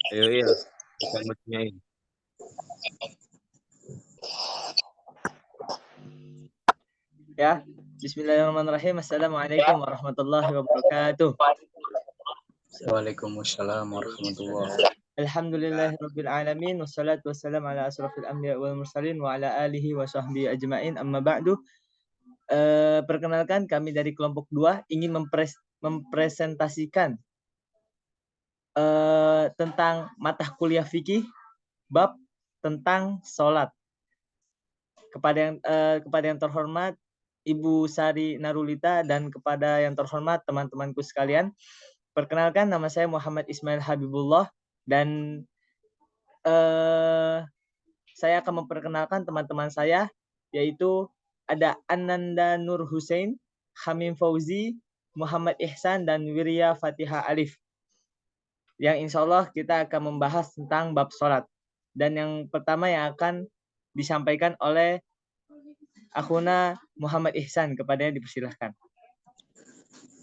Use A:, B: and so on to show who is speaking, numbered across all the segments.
A: Ayo, iya. Kita bertanyain.
B: Ya, Bismillahirrahmanirrahim. Assalamualaikum warahmatullahi wabarakatuh.
C: Waalaikumsalam warahmatullahi wabarakatuh.
B: Alhamdulillahirabbil alamin wassalatu wassalamu ala asrofil anbiya wal mursalin wa ala alihi wa sahbihi ajmain. Amma ba'du. Perkenalkan, kami dari kelompok 2 ingin mempresentasikan tentang mata kuliah fikih bab tentang sholat. Kepada yang terhormat Ibu Sari Narulita dan kepada yang terhormat teman-temanku sekalian, perkenalkan, nama saya Muhammad Ismail Habibullah dan saya akan memperkenalkan teman-teman saya, yaitu ada Ananda Nur Hussein, Hamim Fauzi, Muhammad Ihsan, dan Wirya Fatihah Alif. Yang insya Allah kita akan membahas tentang bab sholat. Dan yang pertama yang akan disampaikan oleh Akhuna Muhammad Ihsan, kepadanya dipersilahkan.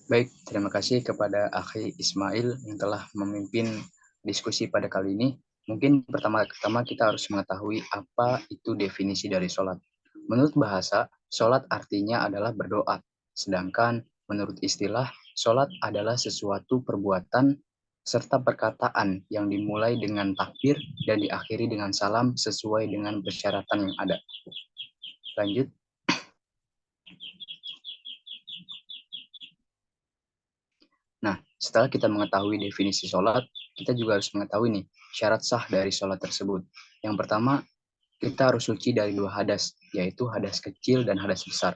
C: Baik, terima kasih kepada Akhi Ismail yang telah memimpin diskusi pada kali ini. Mungkin pertama-tama kita harus mengetahui apa itu definisi dari sholat. Menurut bahasa, sholat artinya adalah berdoa. Sedangkan menurut istilah, sholat adalah sesuatu perbuatan serta perkataan yang dimulai dengan takbir dan diakhiri dengan salam sesuai dengan persyaratan yang ada. Lanjut. Nah, setelah kita mengetahui definisi sholat, kita juga harus mengetahui nih syarat sah dari sholat tersebut. Yang pertama, kita harus suci dari 2 hadas, yaitu hadas kecil dan hadas besar.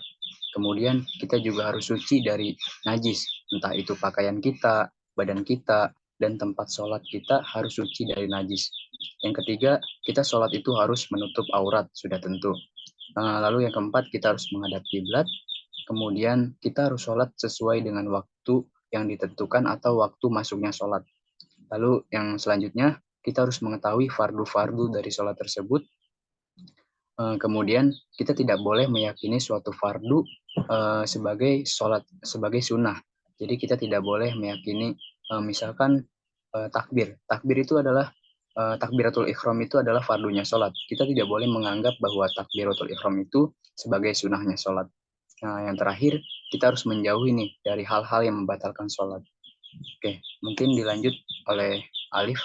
C: Kemudian kita juga harus suci dari najis, entah itu pakaian kita, badan kita, dan tempat sholat kita harus suci dari najis. Yang ketiga, kita sholat itu harus menutup aurat, sudah tentu. Lalu yang keempat, kita harus menghadap kiblat. Kemudian kita harus sholat sesuai dengan waktu yang ditentukan atau waktu masuknya sholat. Lalu yang selanjutnya, kita harus mengetahui fardu-fardu dari sholat tersebut. Kemudian kita tidak boleh meyakini suatu fardu sebagai sholat, sebagai sunnah. Jadi kita tidak boleh meyakini misalkan takbir. Takbir itu adalah takbiratul ikhram itu adalah fardunya sholat. Kita tidak boleh menganggap bahwa takbiratul ikhram itu sebagai sunnahnya sholat. Nah, yang terakhir, kita harus menjauhi nih dari hal-hal yang membatalkan sholat. Oke, mungkin dilanjut oleh Alif.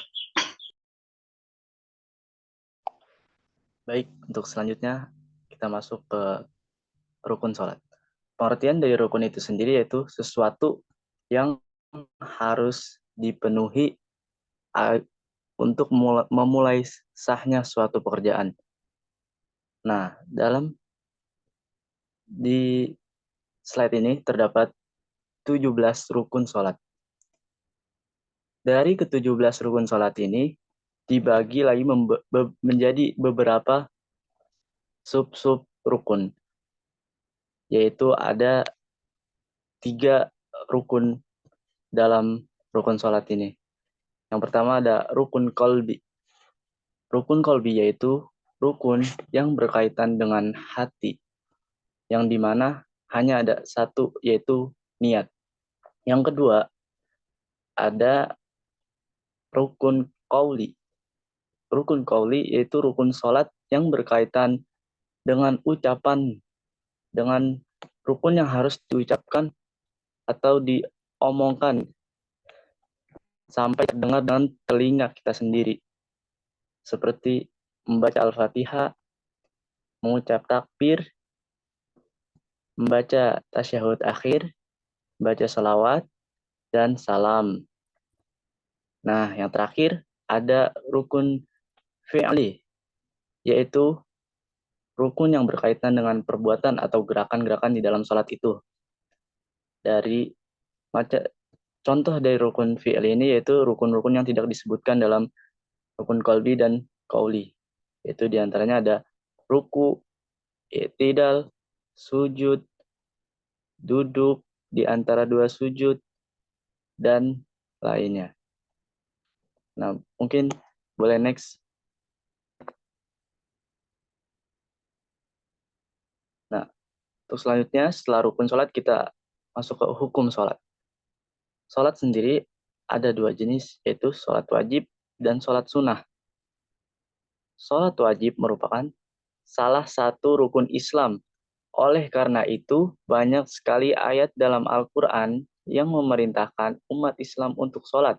D: Baik, untuk selanjutnya kita masuk ke rukun sholat. Pengertian dari rukun itu sendiri yaitu sesuatu yang harus dipenuhi untuk memulai sahnya suatu pekerjaan. Nah, di slide ini terdapat 17 rukun sholat. Dari ke-17 rukun sholat ini dibagi lagi menjadi beberapa sub-sub rukun, yaitu ada 3 rukun dalam rukun sholat ini. Yang pertama ada rukun qalbi. Rukun qalbi yaitu rukun yang berkaitan dengan hati, yang dimana hanya ada satu, yaitu niat. Yang kedua ada rukun qauli. Rukun qauli yaitu rukun sholat yang berkaitan dengan ucapan, dengan rukun yang harus diucapkan atau diomongkan sampai terdengar dengan telinga kita sendiri, seperti membaca Al-Fatihah, mengucap takbir, membaca tasyahud akhir, membaca salawat, dan salam. Nah, yang terakhir ada rukun fi'li, yaitu rukun yang berkaitan dengan perbuatan atau gerakan-gerakan di dalam sholat itu. Contoh dari rukun fi'li ini yaitu rukun-rukun yang tidak disebutkan dalam rukun qalbi dan qauli. Yaitu diantaranya ada ruku, i'tidal, sujud, duduk di antara 2 sujud, dan lainnya. Nah, mungkin boleh next. Nah, untuk selanjutnya setelah rukun sholat kita masuk ke hukum sholat. Sholat sendiri ada 2 jenis, yaitu sholat wajib dan sholat sunnah. Sholat wajib merupakan salah satu rukun Islam. Oleh karena itu, banyak sekali ayat dalam Al-Quran yang memerintahkan umat Islam untuk sholat.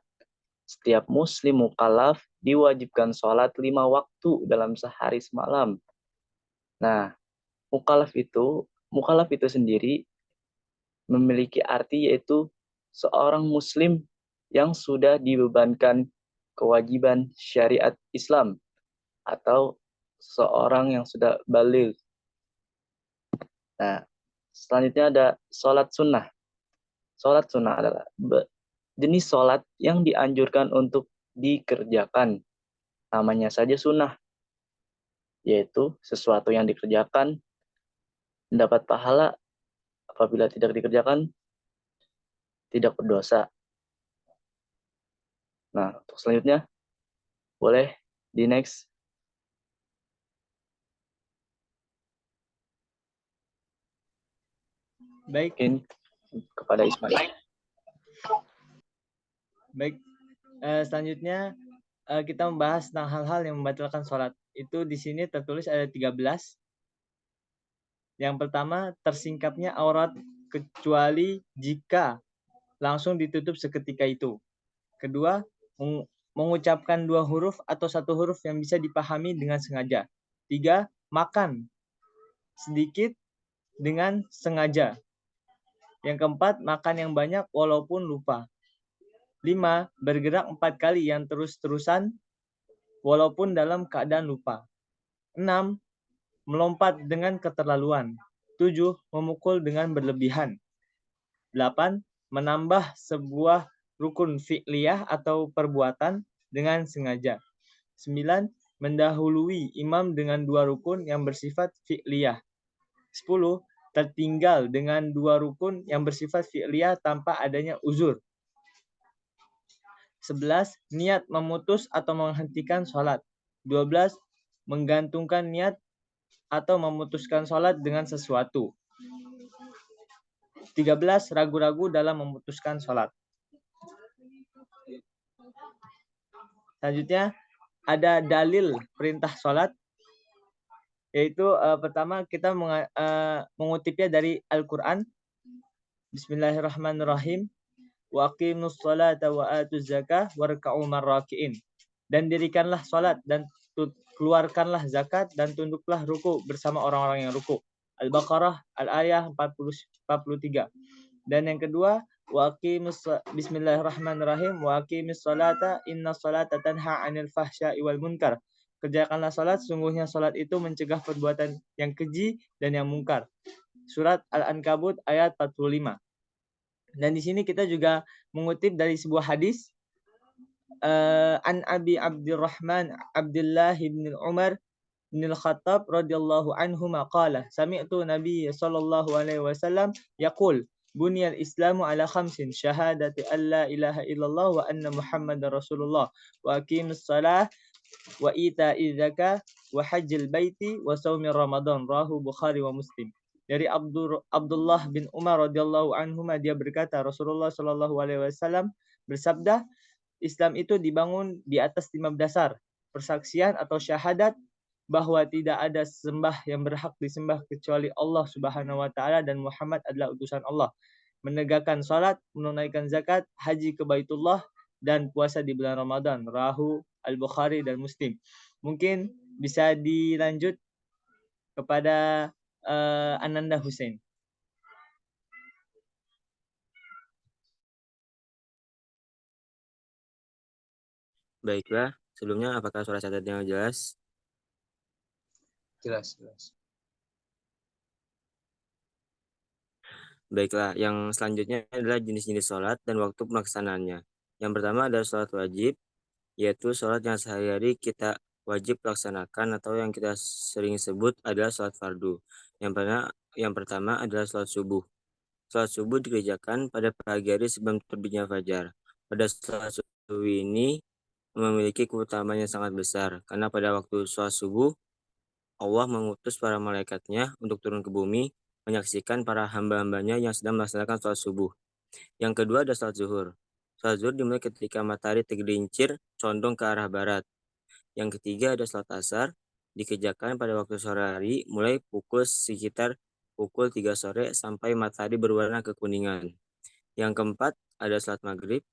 D: Setiap muslim mukallaf diwajibkan sholat 5 waktu dalam sehari semalam. Nah, mukallaf itu sendiri memiliki arti yaitu seorang muslim yang sudah dibebankan kewajiban syariat Islam atau seorang yang sudah baligh. Nah, selanjutnya ada sholat sunnah. Sholat sunnah adalah jenis sholat yang dianjurkan untuk dikerjakan. Namanya saja sunnah, yaitu sesuatu yang dikerjakan mendapat pahala, apabila tidak dikerjakan tidak berdosa. Nah, untuk selanjutnya boleh di next.
B: Baik,
D: Mungkin kepada Ismail.
B: baik. Selanjutnya kita membahas tentang hal-hal yang membatalkan sholat. Itu di sini tertulis ada 13. Yang pertama, tersingkapnya aurat kecuali jika langsung ditutup seketika itu. Kedua, mengucapkan 2 huruf atau 1 huruf yang bisa dipahami dengan sengaja. 3, makan sedikit dengan sengaja. Yang keempat, makan yang banyak walaupun lupa. 5, bergerak 4 kali yang terus-terusan walaupun dalam keadaan lupa. 6, melompat dengan keterlaluan. 7, memukul dengan berlebihan. 8, menambah sebuah rukun fi'liyah atau perbuatan dengan sengaja. 9, mendahului imam dengan 2 rukun yang bersifat fi'liyah. 10, tertinggal dengan 2 rukun yang bersifat fi'liyah tanpa adanya uzur. 11, niat memutus atau menghentikan sholat. 12, menggantungkan niat atau memutuskan sholat dengan sesuatu. 13, ragu-ragu dalam memutuskan sholat. Selanjutnya, ada dalil perintah sholat. Yaitu pertama kita mengutipnya dari Al-Quran. Bismillahirrahmanirrahim. Wa aqimus sholata wa atuz zakah warka'u marraki'in. Dan dirikanlah sholat dan keluarkanlah zakat dan tunduklah ruku bersama orang-orang yang ruku. Al-Baqarah al-ayah 43. Dan yang kedua, wa aqimus bismillahirrahmanirrahim wa aqimis sholata inna sholata tanha 'anil fahsya'i wal munkar. Kerjakanlah salat, sungguhnya salat itu mencegah perbuatan yang keji dan yang mungkar. Surat Al-Ankabut ayat 45. Dan di sini kita juga mengutip dari sebuah hadis an Abi Abdurrahman Abdullah bin Umar bin Al-Khattab radhiyallahu anhuma qala sami'tu Nabi sallallahu alaihi wasallam yaqul buniyal Islamu ala khamsin syahadati an la ilaha illallah wa anna Muhammadar Rasulullah wa aqimus shalah wa ita'iz zakah wa hajjil baiti wa shaumi Ramadan rawahu Bukhari wa Muslim. Dari Abdullah bin Umar radhiyallahu anhuma dia berkata Rasulullah sallallahu alaihi wasallam bersabda, Islam itu dibangun di atas 5 dasar, persaksian atau syahadat bahwa tidak ada sembah yang berhak disembah kecuali Allah Subhanahu wa taala dan Muhammad adalah utusan Allah. Menegakkan salat, menunaikan zakat, haji ke Baitullah dan puasa di bulan Ramadan. Rawahu Al-Bukhari dan Muslim. Mungkin bisa dilanjut kepada Ananda Hussein.
A: Baiklah, sebelumnya apakah suara catatnya jelas?
C: Jelas.
A: Baiklah, yang selanjutnya adalah jenis-jenis sholat dan waktu pelaksanaannya. Yang pertama adalah sholat wajib, yaitu sholat yang sehari-hari kita wajib laksanakan atau yang kita sering sebut adalah sholat fardu. Yang pertama adalah sholat subuh. Sholat subuh dikerjakan pada pagi hari sebelum terbitnya fajar. Pada sholat subuh ini memiliki keutamaan yang sangat besar, karena pada waktu sholat subuh, Allah mengutus para malaikatnya untuk turun ke bumi, menyaksikan para hamba-hambanya yang sedang melaksanakan sholat subuh. Yang kedua adalah sholat zuhur. Sholat zuhur dimulai ketika matahari tergelincir condong ke arah barat. Yang ketiga ada sholat asar, dikerjakan pada waktu sore hari mulai sekitar pukul 3 sore sampai matahari berwarna kekuningan. Yang keempat ada sholat maghrib,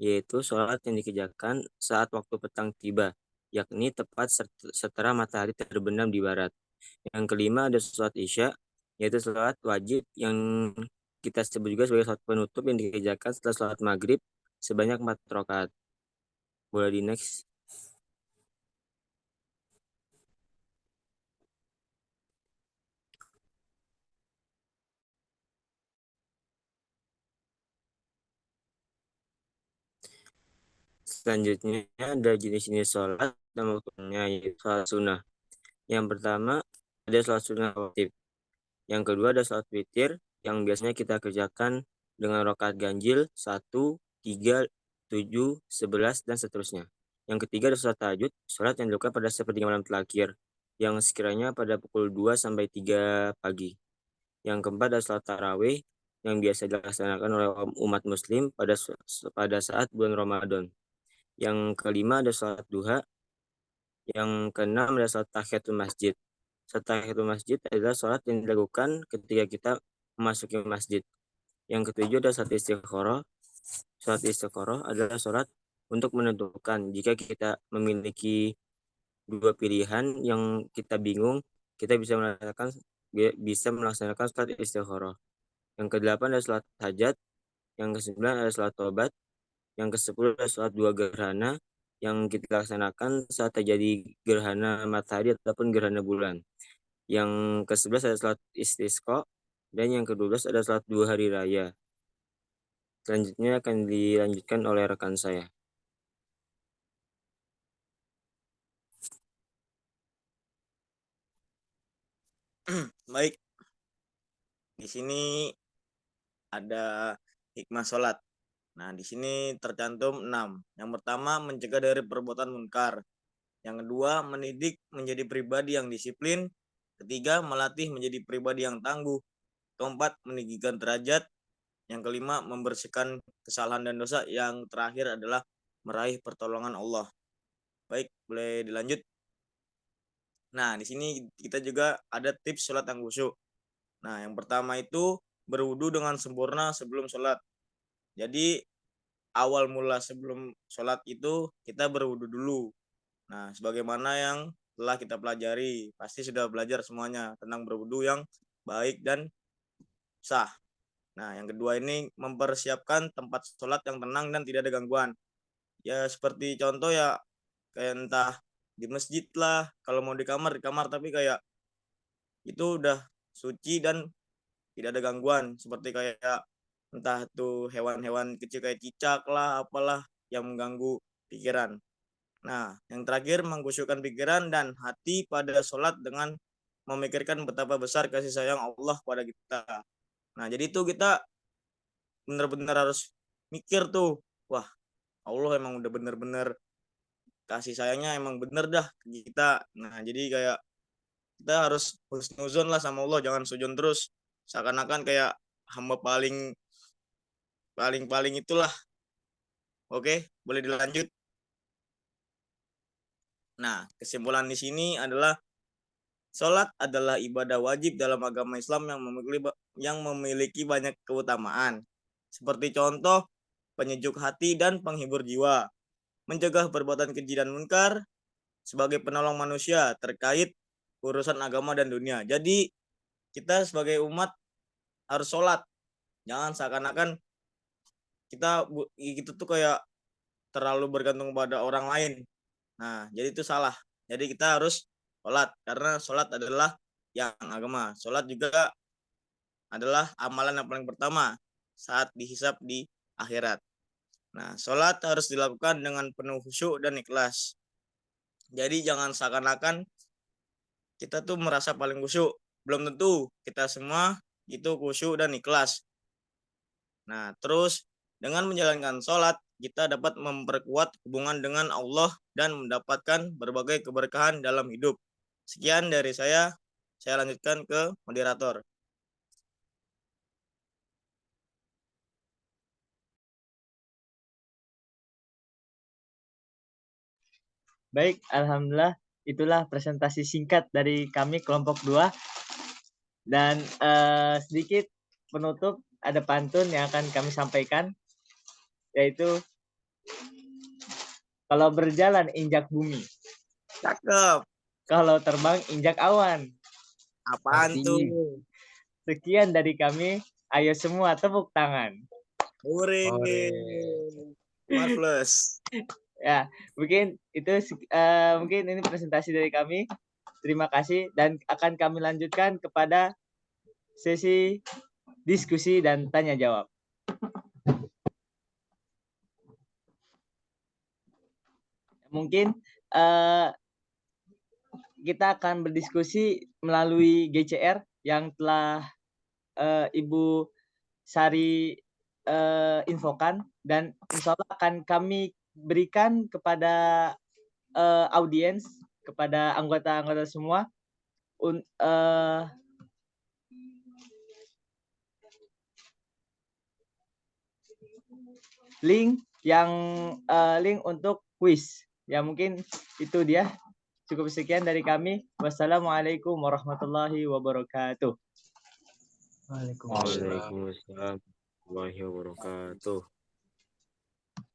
A: yaitu sholat yang dikerjakan saat waktu petang tiba, yakni tepat setelah matahari terbenam di barat. Yang kelima ada sholat isya, yaitu sholat wajib yang kita sebut juga sebagai sholat penutup yang dikerjakan setelah sholat maghrib sebanyak 4 rakaat. Boleh di next. Selanjutnya ada jenis-jenis sholat dan waktunya, yaitu sholat sunnah. Yang pertama ada sholat sunnah rawatib. Yang kedua ada sholat witir yang biasanya kita kerjakan dengan rakaat ganjil 1, 3, 7, 11, dan seterusnya. Yang ketiga ada sholat tahajud, sholat yang dilakukan pada sepertiga malam terakhir, yang sekiranya pada pukul 2 sampai 3 pagi. Yang keempat ada sholat tarawih yang biasa dilaksanakan oleh umat muslim pada saat bulan Ramadan. Yang kelima ada sholat duha. Yang keenam ada sholat tahiyatul masjid. Sholat tahiyatul masjid adalah sholat yang dilakukan ketika kita memasuki masjid. Yang ketujuh ada sholat istikharah. Sholat istikharah adalah sholat untuk menentukan jika kita memiliki dua pilihan yang kita bingung, kita bisa melaksanakan sholat istikharah. Yang kedelapan ada sholat hajat. Yang kesembilan ada sholat tobat. Yang ke-10 adalah sholat dua gerhana yang kita laksanakan saat terjadi gerhana matahari ataupun gerhana bulan. Yang ke-11 ada sholat istisqa, dan yang ke-12 ada sholat 2 hari raya. Selanjutnya akan dilanjutkan oleh rekan saya.
E: Baik, di sini ada hikmah sholat. Nah, di sini tercantum 6. Yang pertama, mencegah dari perbuatan munkar. Yang kedua, mendidik menjadi pribadi yang disiplin. Ketiga, melatih menjadi pribadi yang tangguh. Keempat, meninggikan derajat. Yang kelima, membersihkan kesalahan dan dosa. Yang terakhir adalah meraih pertolongan Allah. Baik, boleh dilanjut. Nah, di sini kita juga ada tips sholat yang khusyuk. Nah, yang pertama itu berwudu dengan sempurna sebelum sholat. Jadi awal mula sebelum sholat itu kita berwudu dulu. Nah, sebagaimana yang telah kita pelajari, pasti sudah belajar semuanya tentang berwudu yang baik dan sah. Nah, yang kedua ini mempersiapkan tempat sholat yang tenang dan tidak ada gangguan. Ya seperti contoh ya, kayak entah di masjid lah, kalau mau di kamar, tapi kayak itu udah suci dan tidak ada gangguan. Seperti kayak entah tuh hewan-hewan kecil kayak cicak lah, apalah yang mengganggu pikiran. Nah, yang terakhir mengkhusyukkan pikiran dan hati pada sholat dengan memikirkan betapa besar kasih sayang Allah kepada kita. Nah, jadi itu kita benar-benar harus mikir tuh, wah Allah emang udah bener-bener kasih sayangnya emang bener dah ke kita. Nah, jadi kayak kita harus husnuzon lah sama Allah, jangan sujon terus. Seakan-akan kayak hamba paling itulah. Oke, boleh dilanjut. Nah, kesimpulan di sini adalah sholat adalah ibadah wajib dalam agama Islam yang memiliki banyak keutamaan. Seperti contoh, penyejuk hati dan penghibur jiwa, mencegah perbuatan keji dan munkar, sebagai penolong manusia terkait urusan agama dan dunia. Jadi, kita sebagai umat harus sholat. Jangan seakan-akan kita tuh kayak terlalu bergantung pada orang lain. Nah, jadi itu salah. Jadi kita harus sholat, karena sholat adalah yang agama. Sholat juga adalah amalan yang paling pertama saat dihisab di akhirat. Nah, sholat harus dilakukan dengan penuh khusyuk dan ikhlas. Jadi jangan seakan-akan kita tuh merasa paling khusyuk. Belum tentu kita semua itu khusyuk dan ikhlas. Nah, terus dengan menjalankan sholat, kita dapat memperkuat hubungan dengan Allah dan mendapatkan berbagai keberkahan dalam hidup. Sekian dari saya lanjutkan ke moderator.
B: Baik, alhamdulillah itulah presentasi singkat dari kami kelompok 2. Dan sedikit penutup ada pantun yang akan kami sampaikan, yaitu kalau berjalan injak bumi,
E: Cakep.
B: kalau terbang injak awan.
E: Apaan
C: Artinya.
E: tuh?
B: Sekian dari kami, ayo semua tepuk tangan.
E: Hore.
C: Hore.
E: Marvelous.
B: Ya, mungkin itu mungkin ini presentasi dari kami. Terima kasih dan akan kami lanjutkan kepada sesi diskusi dan tanya jawab. Mungkin kita akan berdiskusi melalui GCR yang telah Ibu Sari infokan, dan insya Allah akan kami berikan kepada audiens, kepada anggota-anggota semua link untuk quiz. Ya mungkin itu dia. Cukup sekian dari kami. Wassalamualaikum warahmatullahi wabarakatuh.
C: Waalaikumsalam.
A: Waalaikumsalam warahmatullahi wabarakatuh.